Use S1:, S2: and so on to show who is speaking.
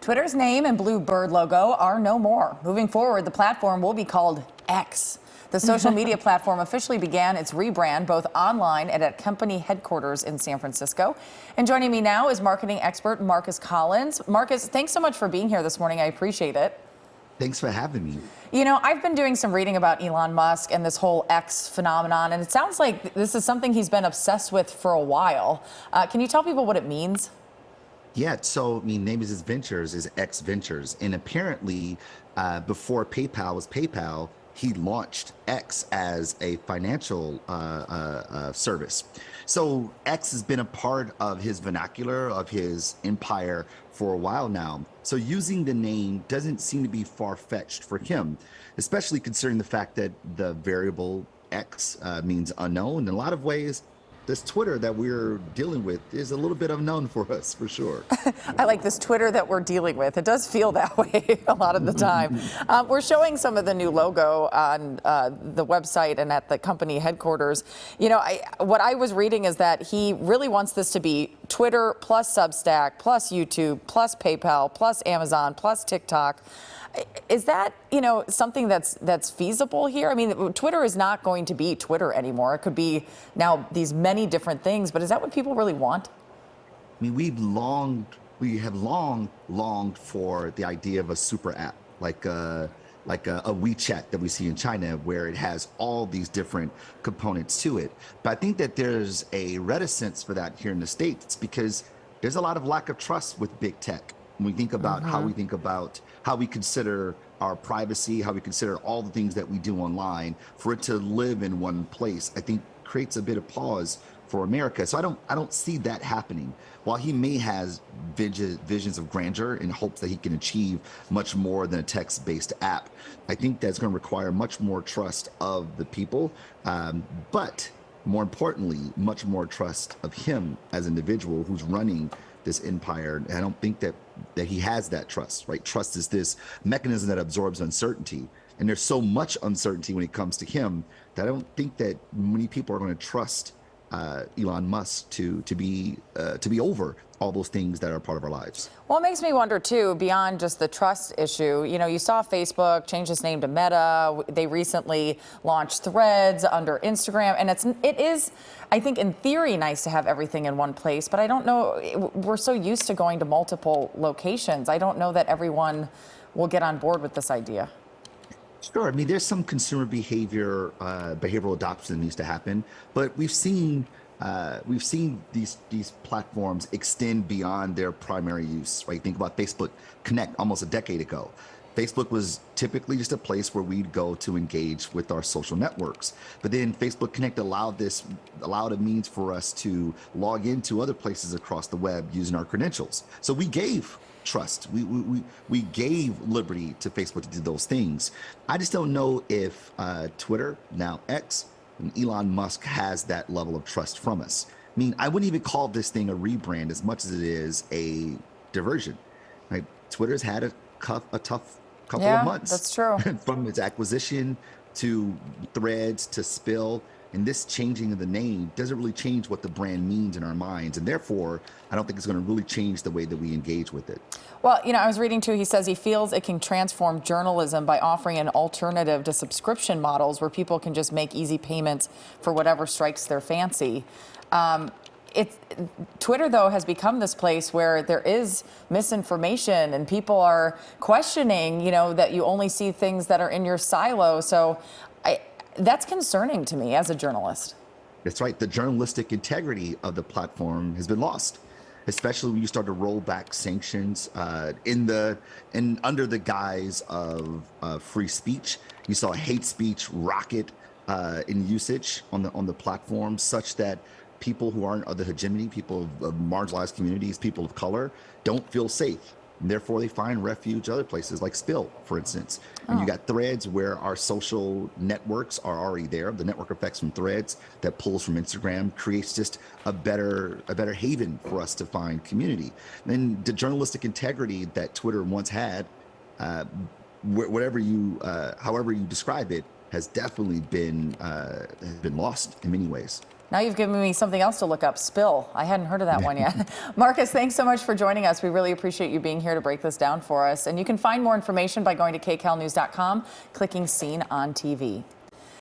S1: Twitter's name and blue bird logo are no more. Moving forward, the platform will be called X. The social media platform officially began its rebrand both online and at company headquarters in San Francisco. And joining me now is marketing expert Marcus Collins. Marcus, thanks so much for being here this morning. I appreciate it.
S2: Thanks for having me.
S1: You know, I've been doing some reading about Elon Musk and this whole X phenomenon, and it sounds like this is something he's been obsessed with for a while. Can you tell people what it means?
S2: Yeah, so name is his ventures is X Ventures, and apparently, before PayPal was PayPal, he launched X as a financial service. So X has been a part of his vernacular, of his empire for a while now. So using the name doesn't seem to be far-fetched for him, especially considering the fact that the variable X means unknown. In a lot of ways, this Twitter that we're dealing with is a little bit unknown for us, for sure.
S1: I like this Twitter that we're dealing with. It does feel that way a lot of the time. We're showing some of the new logo on the website and at the company headquarters. You know, what I was reading is that he really wants this to be Twitter plus Substack plus YouTube plus PayPal plus Amazon plus TikTok. Is that, you know, something that's feasible here? I mean, Twitter is not going to be Twitter anymore. It could be now these many different things, but is that what people really want?
S2: I mean, we have long longed for the idea of a super app, like a WeChat that we see in China, where it has all these different components to it. But I think that there's a reticence for that here in the States because there's a lot of lack of trust with big tech. When we think about how we consider our privacy, how we consider all the things that we do online, for it to live in one place, I think creates a bit of pause for America. So I don't see that happening. While he may have visions of grandeur in hopes that he can achieve much more than a text-based app, I think that's going to require much more trust of the people, but more importantly, much more trust of him as an individual who's running this empire. And I don't think that he has that trust, right? Trust is this mechanism that absorbs uncertainty. And there's so much uncertainty when it comes to him that I don't think that many people are going to trust Elon Musk to be over all those things that are part of our lives.
S1: Well, it makes me wonder, too, beyond just the trust issue. You know, you saw Facebook change its name to Meta. They recently launched Threads under Instagram. And it is, I think, in theory, nice to have everything in one place. But I don't know. We're so used to going to multiple locations. I don't know that everyone will get on board with this idea.
S2: Sure. I mean, there's some consumer behavioral adoption that needs to happen, but we've seen these platforms extend beyond their primary use, right? Think about Facebook Connect almost a decade ago. Facebook was typically just a place where we'd go to engage with our social networks. But then Facebook Connect allowed a means for us to log into other places across the web using our credentials. So we gave trust. We gave liberty to Facebook to do those things. I just don't know if Twitter, now X, and Elon Musk has that level of trust from us. I mean, I wouldn't even call this thing a rebrand as much as it is a diversion. Right? Twitter's had a tough couple of months.
S1: That's true.
S2: From its acquisition to Threads to Spill. And this changing of the name doesn't really change what the brand means in our minds. And therefore, I don't think it's going to really change the way that we engage with it.
S1: Well, you know, I was reading, too, he says he feels it can transform journalism by offering an alternative to subscription models where people can just make easy payments for whatever strikes their fancy. Twitter, though, has become this place where there is misinformation and people are questioning, you know, that you only see things that are in your silo. So that's concerning to me as a journalist.
S2: That's right. The journalistic integrity of the platform has been lost, especially when you start to roll back sanctions under the guise of free speech. You saw hate speech rocket in usage on the platform, such that people who aren't of the hegemony, people of marginalized communities, people of color, don't feel safe. And therefore, they find refuge other places like Spill, for instance. And you got Threads, where our social networks are already there. The network effects from Threads that pulls from Instagram creates just a better haven for us to find community. And then the journalistic integrity that Twitter once had, however you describe it, has definitely been lost in many ways.
S1: Now you've given me something else to look up, Spill. I hadn't heard of that one yet. Marcus, thanks so much for joining us. We really appreciate you being here to break this down for us. And you can find more information by going to kcalnews.com, clicking Seen on TV.